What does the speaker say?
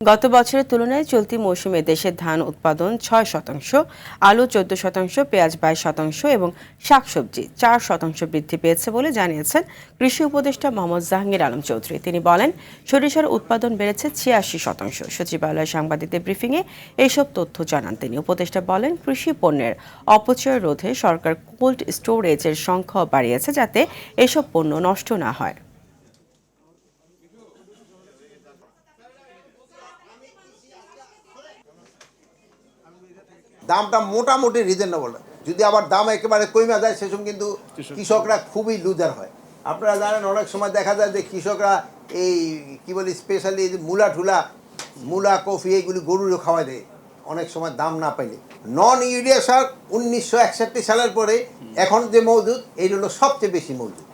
গত বছরের তুলনায় চলতি মৌসুমে দেশের ধান উৎপাদন ৬%, আলু ১৪%, পেঁয়াজ ২২% এবং শাকসবজি ৪% বৃদ্ধি পেয়েছে বলে জানিয়েছেন কৃষি উপদেষ্টা মোহাম্মদ জাহাঙ্গীর আলম চৌধুরী। তিনি বলেন, সরিষার উৎপাদন বেড়েছে ৮৬%। সচিবালয়ে সাংবাদিকদের ব্রিফিংয়ে এসব তথ্য জানান তিনি। উপদেষ্টা বলেন, কৃষি পণ্যের অপচয় রোধে সরকার কোল্ড স্টোরেজের সংখ্যাও বাড়িয়েছে যাতে এসব পণ্য নষ্ট না হয়। দামটা মোটামুটি রিজনেবল। যদি আবার দাম একেবারে কমে যায় সেসব কিন্তু কৃষকরা খুবই লুজার হয়। আপনারা জানেন অনেক সময় দেখা যায় যে কৃষকরা এই কী বলি স্পেশালি মূলা কফি এইগুলি গরুরও খাওয়া দেয় অনেক সময় দাম না পাইলে। নন ইউরিয়া সার 1961 সালের পরে এখন যে মজুদ এই হলো সবচেয়ে বেশি মজুদ।